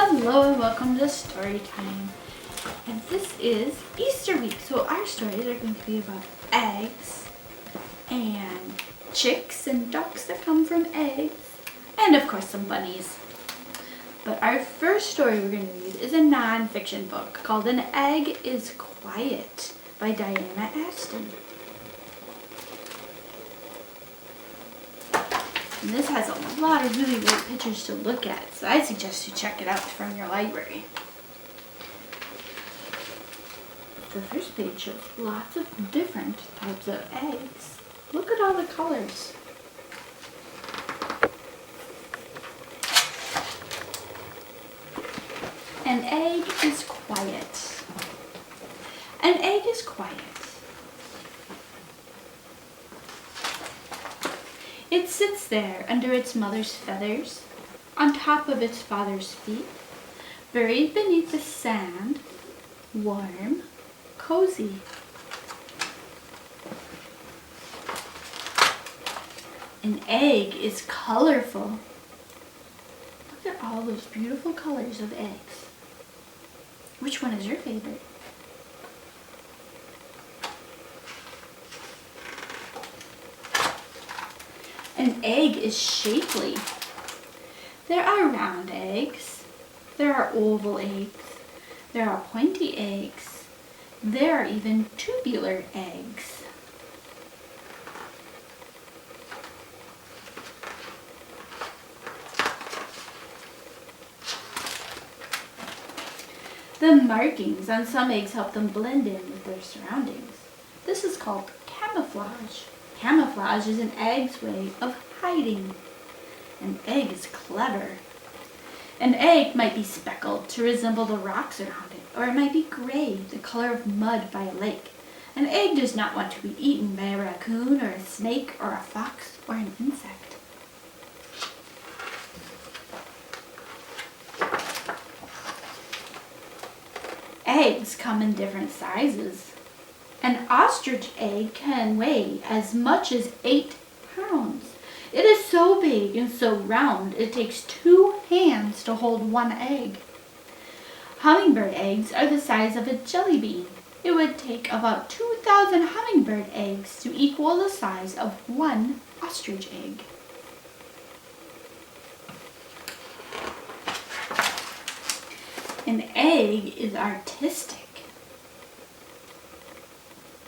Hello and welcome to story time. And this is Easter week, so our stories are going to be about eggs and chicks and ducks that come from eggs, and of course some bunnies. But our first story we're going to read is a non-fiction book called An Egg is Quiet by Diana Ashton. And this has a lot of really great pictures to look at, so I suggest you check it out from your library. The first page shows lots of different types of eggs. Look at all the colors. An egg is quiet. An egg is quiet. It sits there under its mother's feathers, on top of its father's feet, buried beneath the sand, warm, cozy. An egg is colorful. Look at all those beautiful colors of eggs. Which one is your favorite? An egg is shapely. There are round eggs, there are oval eggs, there are pointy eggs, there are even tubular eggs. The markings on some eggs help them blend in with their surroundings. This is called camouflage. Camouflage is an egg's way of hiding. An egg is clever. An egg might be speckled to resemble the rocks around it, or it might be gray, the color of mud by a lake. An egg does not want to be eaten by a raccoon or a snake or a fox or an insect. Eggs come in different sizes. An ostrich egg can weigh as much as 8 pounds. It is so big and so round, it takes 2 hands to hold one egg. Hummingbird eggs are the size of a jelly bean. It would take about 2,000 hummingbird eggs to equal the size of one ostrich egg. An egg is artistic.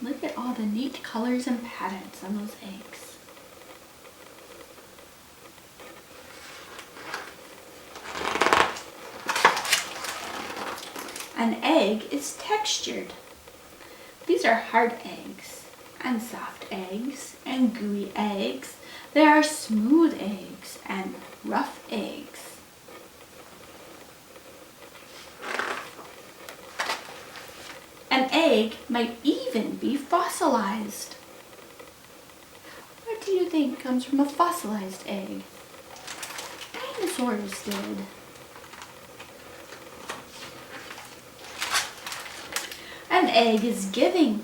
Look at all the neat colors and patterns on those eggs. An egg is textured. These are hard eggs, and soft eggs, and gooey eggs. There are smooth eggs and rough eggs. An egg might even be fossilized. What do you think comes from a fossilized egg? Dinosaurs did. An egg is giving.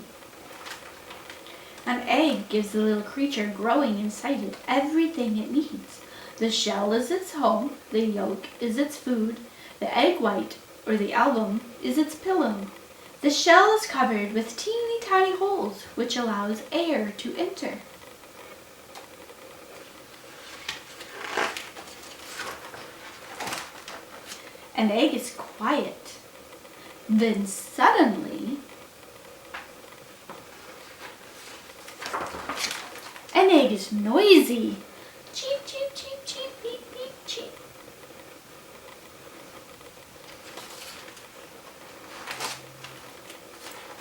An egg gives the little creature growing inside it everything it needs. The shell is its home, the yolk is its food, the egg white, or the album, is its pillow. The shell is covered with teeny tiny holes, which allows air to enter. An egg is quiet. Then suddenly, an egg is noisy. Cheep, cheep, cheep, cheep, beep, beep, cheep.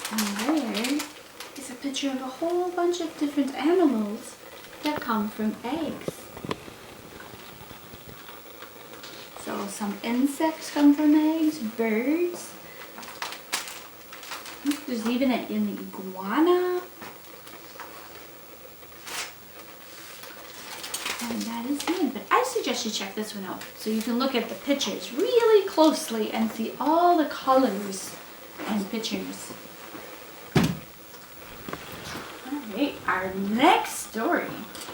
And there is a picture of a whole bunch of different animals that come from eggs. So some insects come from eggs, birds. There's even an iguana. And that is it. But I suggest you check this one out so you can look at the pictures really closely and see all the colors and pictures. Alright, our next story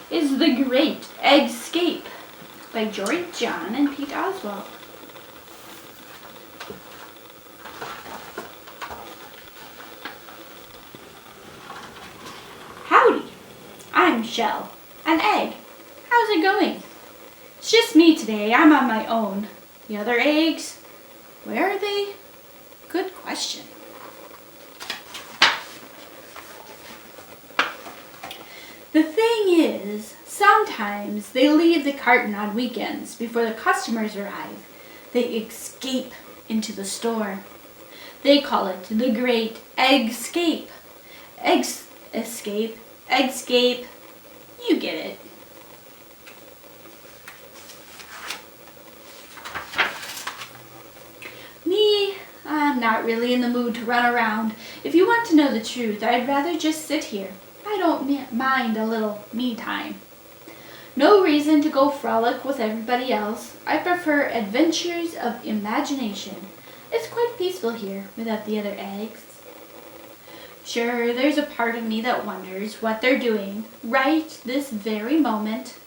is The Great Eggscape by Jory John and Pete Oswalt. I'm Shell. An egg. How's it going? It's just me today. I'm on my own. The other eggs, where are they? Good question. The thing is, sometimes they leave the carton on weekends before the customers arrive. They escape into the store. They call it the Great Eggscape. Eggscape. You get it. Me, I'm not really in the mood to run around. If you want to know the truth, I'd rather just sit here. I don't mind a little me time. No reason to go frolic with everybody else. I prefer adventures of imagination. It's quite peaceful here without the other eggs. Sure, there's a part of me that wonders what they're doing right this very moment.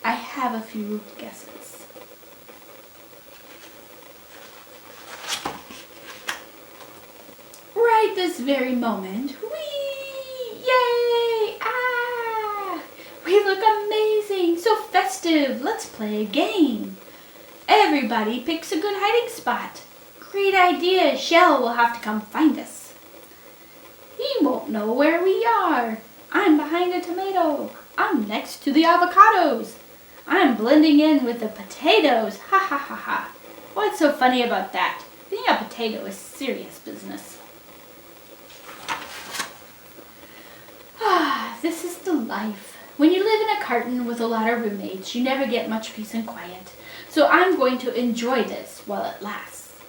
I have a few guesses. Right this very moment. Whee! Yay! Ah! We look amazing! So festive! Let's play a game. Everybody picks a good hiding spot. Great idea! Shell will have to come find us. He won't know where we are. I'm behind a tomato. I'm next to the avocados. I'm blending in with the potatoes. Ha ha ha ha. What's so funny about that? Being a potato is serious business. Ah, this is the life. When you live in a carton with a lot of roommates, you never get much peace and quiet. So I'm going to enjoy this while it lasts.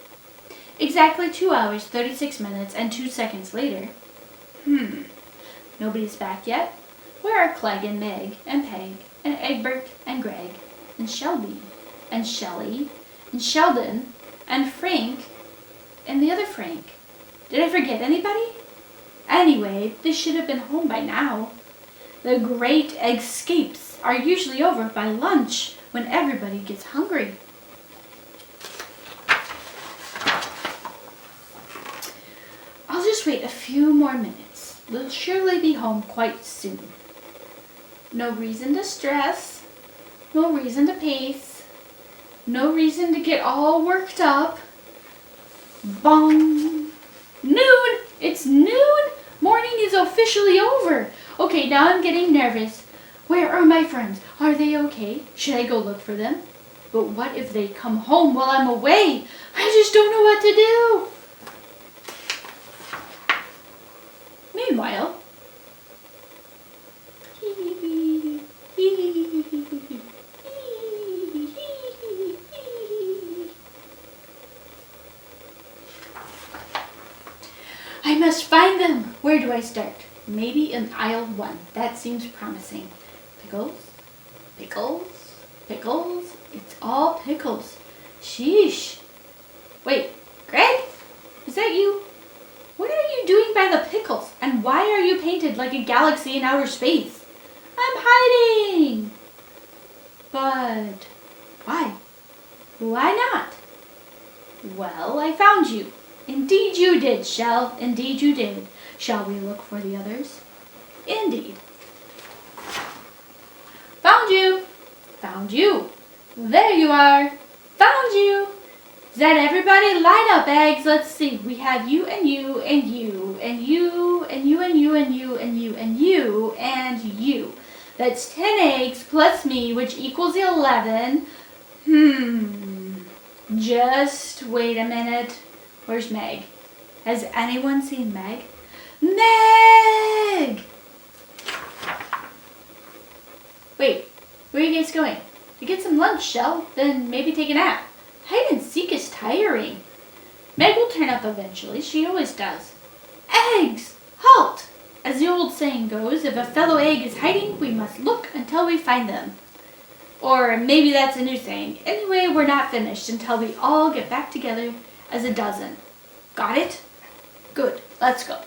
Exactly 2 hours, 36 minutes, and 2 seconds later. Nobody's back yet. Where are Clegg and Meg and Peg and Egbert and Greg and Shelby and Shelley and Sheldon and Frank and the other Frank? Did I forget anybody? Anyway, they should have been home by now. The great escapes are usually over by lunch when everybody gets hungry. I'll just wait a few more minutes. They'll surely be home quite soon. No reason to stress. No reason to pace. No reason to get all worked up. Bong! Noon! It's noon! Morning is officially over. Okay, now I'm getting nervous. Where are my friends? Are they okay? Should I go look for them? But what if they come home while I'm away? I just don't know what to do. Meanwhile, I must find them. Where do I start? Maybe in aisle 1. That seems promising. Pickles? Pickles? Pickles? It's all pickles. Sheesh. Wait, Greg? Is that you? What are you doing by the pickles? And why are you painted like a galaxy in outer space? I'm hiding! But why? Why not? Well, I found you. Indeed you did, Shell. Indeed you did. Shall we look for the others? Indeed. Found you. Found you. There you are. Found you. Is that everybody? Line up, eggs. Let's see. We have you and you and you and you and you and you and you and you and you and you. That's 10 eggs plus me, which equals 11. Just wait a minute. Where's Meg? Has anyone seen Meg? Meg! Wait, where are you guys going? To get some lunch, Shell, then maybe take a nap. Hide and seek is tiring. Meg will turn up eventually. She always does. Eggs! Halt! As the old saying goes, if a fellow egg is hiding, we must look until we find them. Or maybe that's a new saying. Anyway, we're not finished until we all get back together as a dozen. Got it? Good. Let's go.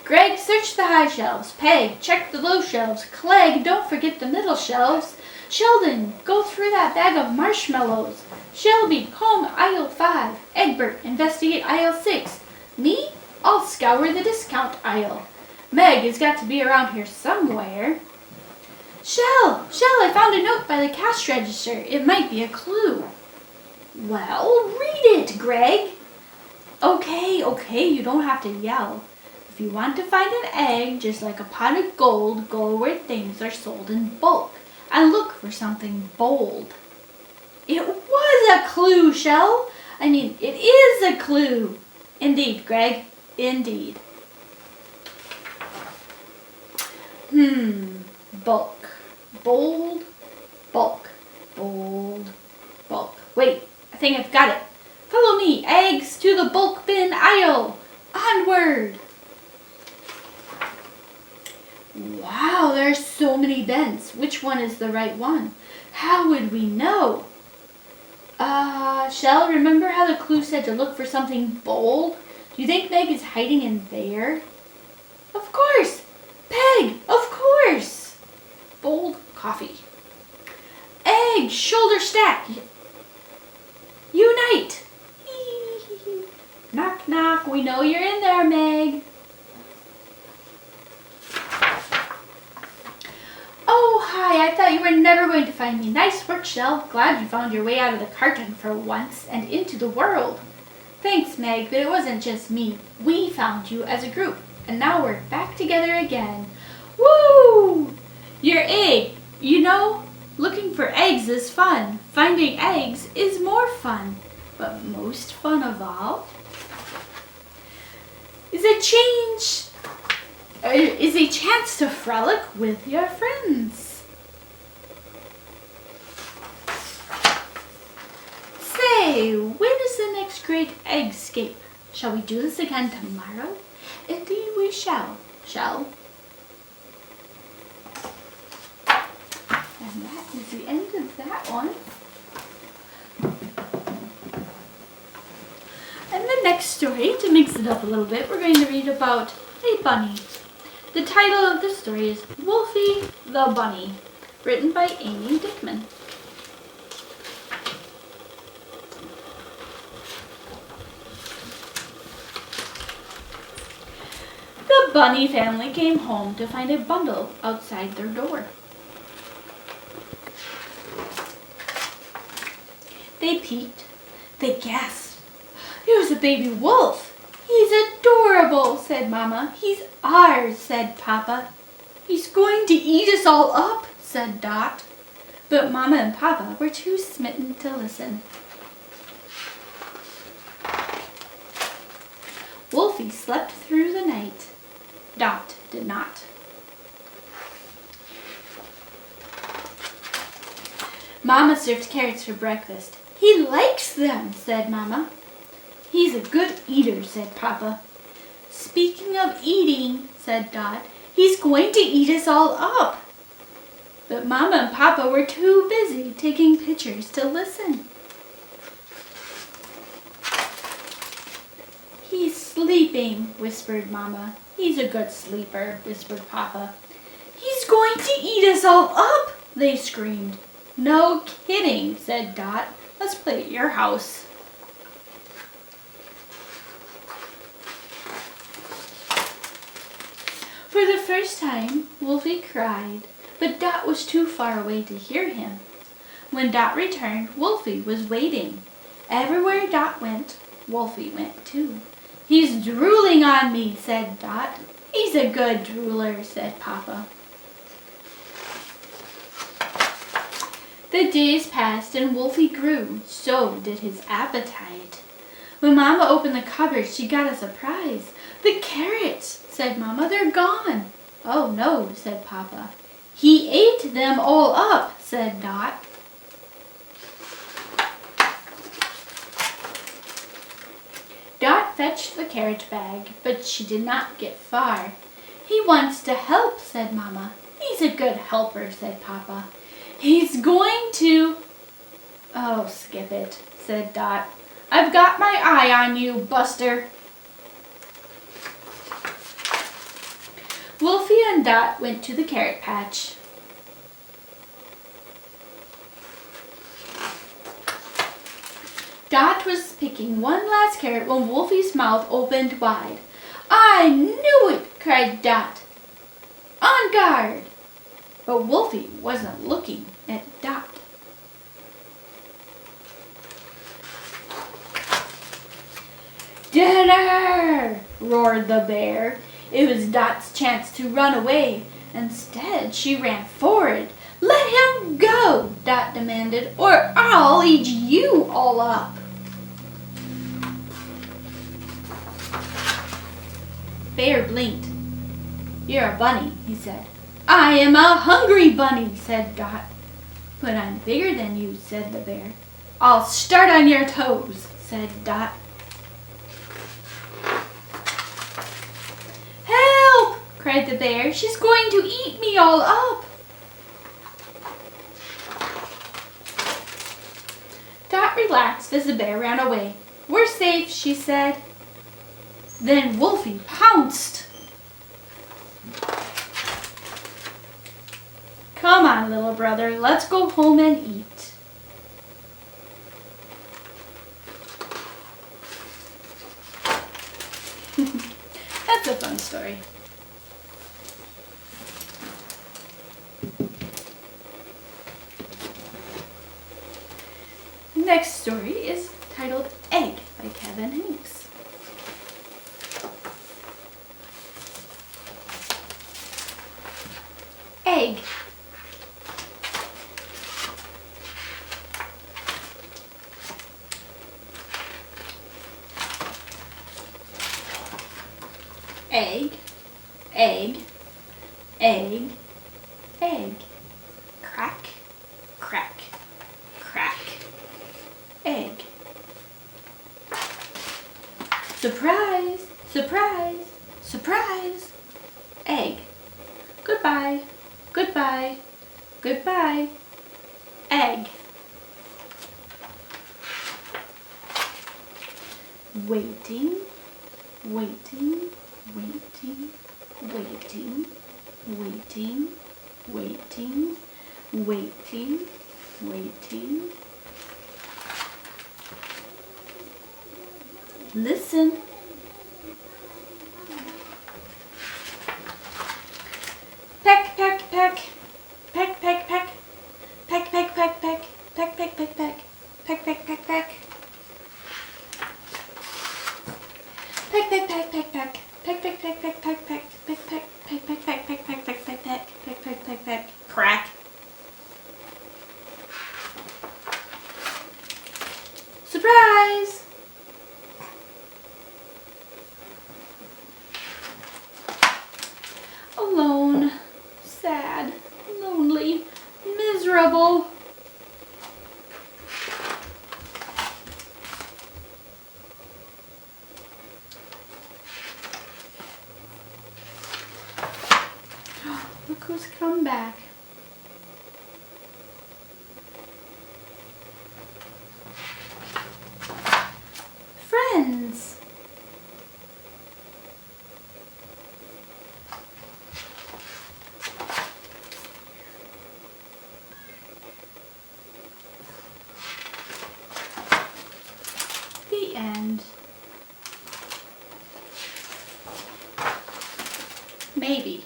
Greg, search the high shelves. Peg, check the low shelves. Clegg, don't forget the middle shelves. Sheldon, go through that bag of marshmallows. Shelby, comb aisle 5. Egbert, investigate aisle 6. Me? I'll scour the discount aisle. Meg has got to be around here somewhere. Shell, I found a note by the cash register. It might be a clue. Well, read it, Greg. Okay, you don't have to yell. If you want to find an egg, just like a pot of gold, go where things are sold in bulk and look for something bold. It was a clue, Shell. It is a clue. Indeed, Greg, indeed. Bulk, bold, bulk, bold, bulk. Wait, I think I've got it. Follow me, eggs to the bulk bin aisle. Onward. Wow, there are so many bins. Which one is the right one? How would we know? Shell, remember how the clue said to look for something bold? Do you think Meg is hiding in there? Of course. Peg, of course. Bold coffee. Egg, shoulder stack. Unite. Knock, knock. We know you're in there, Meg. Oh, hi. I thought you were never going to find me. Nice work, Shell. Glad you found your way out of the carton for once and into the world. Thanks, Meg, but it wasn't just me. We found you as a group, and now we're back together again. Woo! Your egg. Looking for eggs is fun. Finding eggs is more fun. But most fun of all is a chance to frolic with your friends. Say, when is the next great Eggscape? Shall we do this again tomorrow? Indeed we shall. And that is the end of that one. And the next story, to mix it up a little bit, we're going to read about a bunny. The title of the story is Wolfy the Bunny, written by Amy Dickman. The bunny family came home to find a bundle outside their door. They peeked. They gasped. It was a baby wolf. He's adorable, said Mama. He's ours, said Papa. He's going to eat us all up, said Dot. But Mama and Papa were too smitten to listen. Wolfy slept through the night. Dot did not. Mama served carrots for breakfast. He likes them, said Mama. He's a good eater, said Papa. Speaking of eating, said Dot, he's going to eat us all up. But Mama and Papa were too busy taking pictures to listen. He's sleeping, whispered Mama. He's a good sleeper, whispered Papa. He's going to eat us all up, they screamed. No kidding, said Dot. Let's play at your house. For the first time, Wolfy cried, but Dot was too far away to hear him. When Dot returned, Wolfy was waiting. Everywhere Dot went, Wolfy went too. He's drooling on me, said Dot. He's a good drooler, said Papa. The days passed and Wolfy grew. So did his appetite. When Mama opened the cupboard, she got a surprise. The carrots, said Mama, they're gone. Oh no, said Papa. He ate them all up, said Dot. Dot fetched the carrot bag, but she did not get far. He wants to help, said Mama. He's a good helper, said Papa. He's going to... Oh, skip it, said Dot. I've got my eye on you, Buster. Wolfy and Dot went to the carrot patch. Dot was picking one last carrot when Wolfy's mouth opened wide. I knew it, cried Dot. On guard! But Wolfy wasn't looking at Dot. Dinner! Roared the bear. It was Dot's chance to run away. Instead, she ran forward. Let him go, Dot demanded, or I'll eat you all up. Bear blinked. You're a bunny, he said. I am a hungry bunny, said Dot. But I'm bigger than you, said the bear. I'll start on your toes, said Dot. Help! Cried the bear. She's going to eat me all up. Dot relaxed as the bear ran away. We're safe, she said. Then Wolfy pounced. Come on, little brother, let's go home and eat. That's a fun story. Next story is titled Egg by Kevin Hanks. Egg. Egg, egg, egg, egg. Crack, crack, crack. Egg. Surprise, surprise, surprise. Egg. Goodbye, goodbye, goodbye. Egg. Waiting, waiting, waiting, waiting, waiting, waiting, waiting, waiting. Listen. Peck, peck, peck. Peck, peck, peck. Peck, peck, peck, peck. Peck, peck, peck, peck. Peck, peck, peck, peck. Peck, peck, peck, peck, peck. Peck, peck, peck, peck, peck, peck. Peck, peck, peck, peck, peck, peck, peck, peck, peck, peck. Peck, peck, peck, peck. Crack. Surprise! Alone, sad, lonely, miserable. Look who's come back. Friends. The end. Maybe.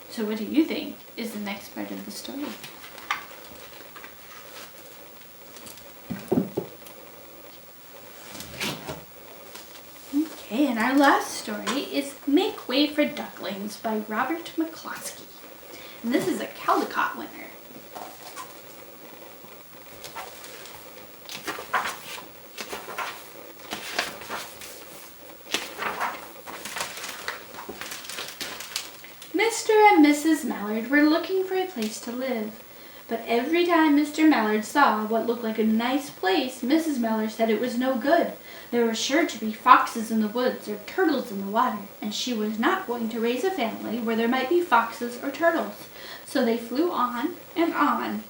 So what do you think is the next part of the story? Okay, and our last story is Make Way for Ducklings by Robert Mccloskey. And this is a Caldecott winner. Mr. and Mrs. Mallard were looking for a place to live. But every time Mr. Mallard saw what looked like a nice place, Mrs. Mallard said it was no good. There were sure to be foxes in the woods or turtles in the water, and she was not going to raise a family where there might be foxes or turtles. So they flew on and on.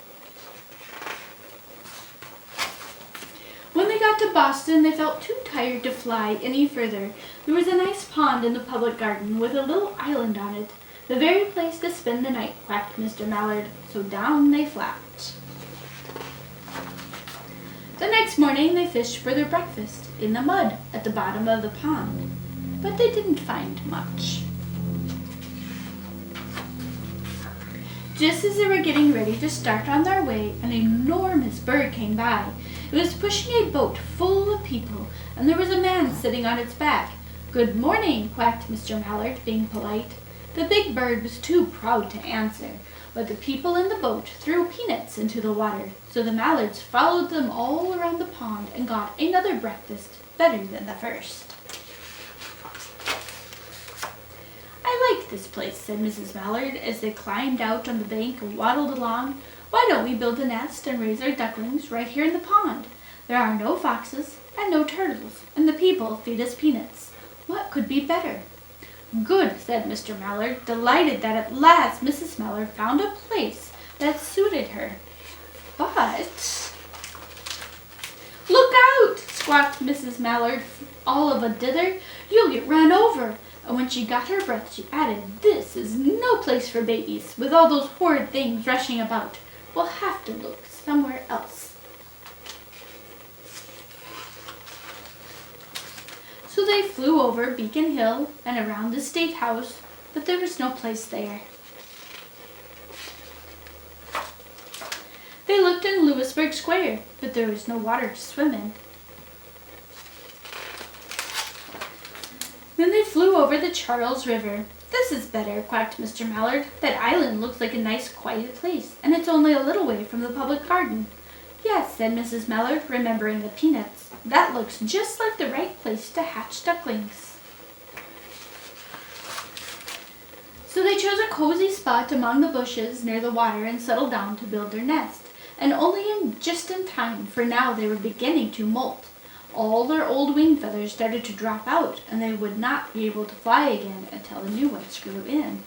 When they got to Boston, they felt too tired to fly any further. There was a nice pond in the public garden with a little island on it. The very place to spend the night, quacked Mr. Mallard, so down they flapped. The next next morning they fished for their breakfast in the mud at the bottom of the pond, but they didn't find much. Just as they were getting ready to start on their way, an enormous bird came by. It was pushing a boat full of people, and there was a man sitting on its back. "Good morning," quacked Mr. Mallard, being polite. The big bird was too proud to answer, but the people in the boat threw peanuts into the water, so the Mallards followed them all around the pond and got another breakfast better than the first. "I like this place," said Mrs. Mallard as they climbed out on the bank and waddled along. "Why don't we build a nest and raise our ducklings right here in the pond? There are no foxes and no turtles, and the people feed us peanuts. What could be better?" "Good," said Mr. Mallard, delighted that at last Mrs. Mallard found a place that suited her. But... "Look out!" squawked Mrs. Mallard, all of a dither. "You'll get run over." And when she got her breath, she added, "This is no place for babies, with all those horrid things rushing about. We'll have to look somewhere else." So they flew over Beacon Hill and around the State House, but there was no place there. They looked in Louisburg Square, but there was no water to swim in. Then they flew over the Charles River. "This is better," quacked Mr. Mallard. "That island looks like a nice, quiet place, and it's only a little way from the public garden." "Yes," said Mrs. Mallard, remembering the peanuts. "That looks just like the right place to hatch ducklings." So they chose a cozy spot among the bushes near the water and settled down to build their nest, and only just in time, for now they were beginning to molt. All their old wing feathers started to drop out, and they would not be able to fly again until the new ones grew in.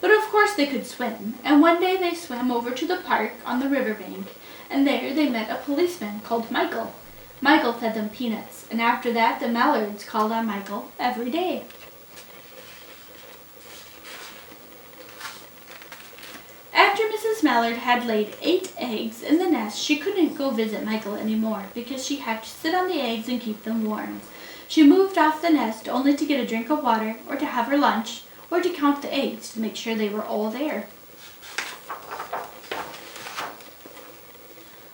But of course they could swim, and one day they swam over to the park on the riverbank, and there they met a policeman called Michael. Michael fed them peanuts, and after that the Mallards called on Michael every day. After Mrs. Mallard had laid 8 eggs in the nest, she couldn't go visit Michael anymore because she had to sit on the eggs and keep them warm. She moved off the nest only to get a drink of water or to have her lunch or to count the eggs to make sure they were all there.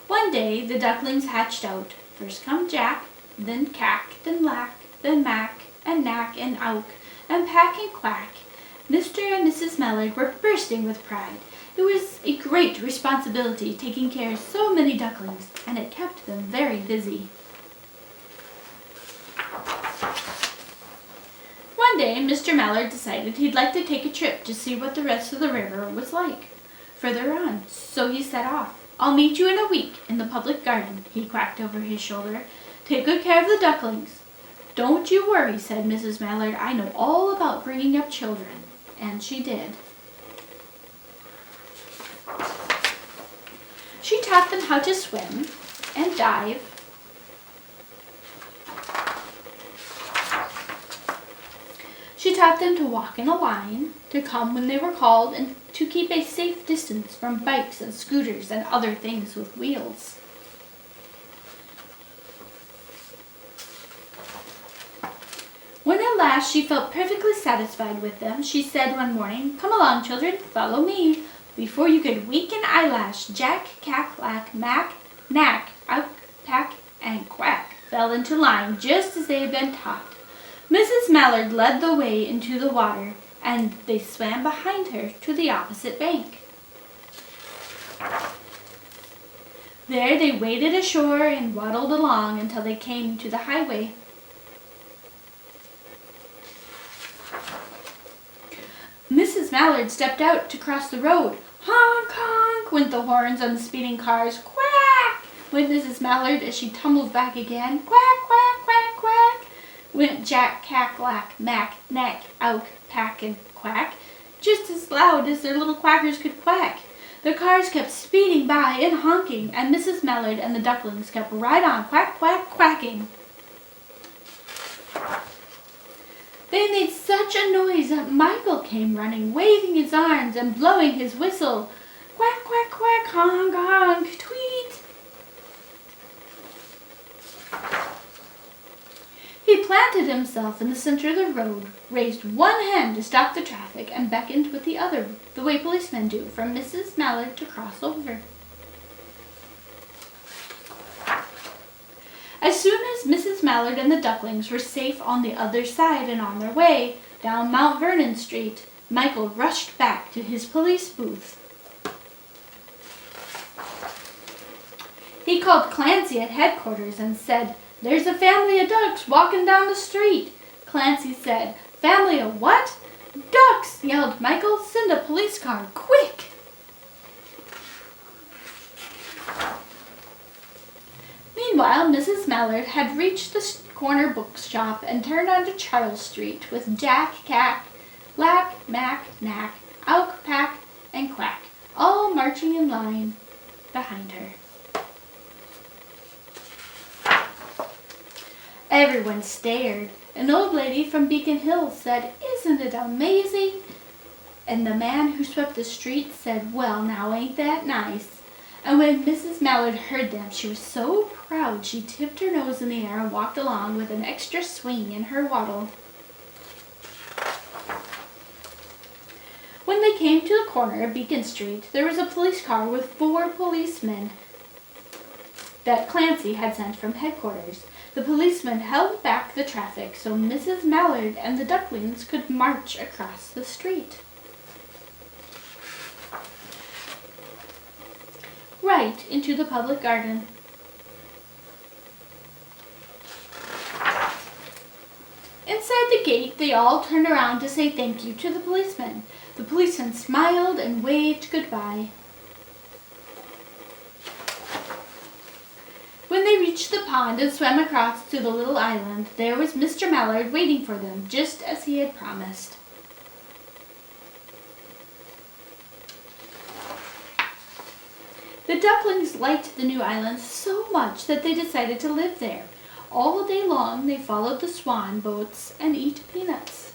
One day the ducklings hatched out. First come Jack, then Cack, then Lack, then Mack, and Knack, and Auk, and Pack and Quack. Mr. and Mrs. Mallard were bursting with pride. It was a great responsibility taking care of so many ducklings, and it kept them very busy. One day, Mr. Mallard decided he'd like to take a trip to see what the rest of the river was like further on, so he set off. "I'll meet you in a week in the public garden," he quacked over his shoulder. "Take good care of the ducklings." "Don't you worry," said Mrs. Mallard. "I know all about bringing up children." And she did. She taught them how to swim and dive, she taught them to walk in a line, to come when they were called, and to keep a safe distance from bikes and scooters and other things with wheels. When at last she felt perfectly satisfied with them, she said one morning, "Come along, children, follow me." Before you could wink an eyelash, Jack, Cack, Lack, Mack, Knack, Auk, Pack, and Quack fell into line just as they had been taught. Mrs. Mallard led the way into the water, and they swam behind her to the opposite bank. There they waded ashore and waddled along until they came to the highway. Mrs. Mallard stepped out to cross the road. Honk, honk, went the horns on the speeding cars. Quack, went Mrs. Mallard as she tumbled back again. Quack, quack, quack, quack, went Jack, Cack, Lack, Mack, Knack, Auk, Pack, and Quack, just as loud as their little quackers could quack. The cars kept speeding by and honking, and Mrs. Mallard and the ducklings kept right on quack, quack, quacking. They made such a noise that Michael came running, waving his arms and blowing his whistle. Quack, quack, quack, honk, honk, tweet. He planted himself in the center of the road, raised one hand to stop the traffic, and beckoned with the other, the way policemen do, for Mrs. Mallard to cross over. As soon as Mrs. Mallard and the ducklings were safe on the other side and on their way down Mount Vernon Street, Michael rushed back to his police booth. He called Clancy at headquarters and said, "There's a family of ducks walking down the street." Clancy said, "Family of what?" "Ducks," yelled Michael. "Send a police car, quick." Meanwhile, Mrs. Mallard had reached the corner bookshop and turned onto Charles Street with Jack, Cack, Lack, Mack, Knack, Auk, Pack, and Quack, all marching in line behind her. Everyone stared. An old lady from Beacon Hill said, "Isn't it amazing?" And the man who swept the street said, "Well, now ain't that nice?" And when Mrs. Mallard heard them, she was so proud she tipped her nose in the air and walked along with an extra swing in her waddle. When they came to the corner of Beacon Street, there was a police car with 4 policemen that Clancy had sent from headquarters. The policemen held back the traffic so Mrs. Mallard and the ducklings could march across the street. Right into the public garden. Inside the gate, they all turned around to say thank you to the policemen. The policemen smiled and waved goodbye. When they reached the pond and swam across to the little island, there was Mr. Mallard waiting for them, just as he had promised. The ducklings liked the new island so much that they decided to live there. All day long they followed the swan boats and eat peanuts.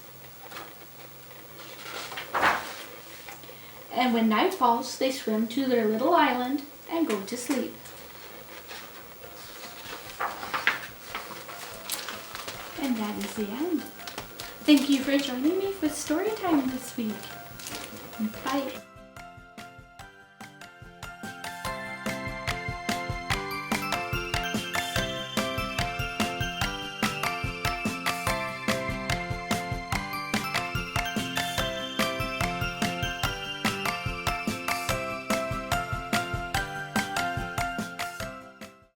And when night falls, they swim to their little island and go to sleep. And that is the end. Thank you for joining me for story time this week. Bye.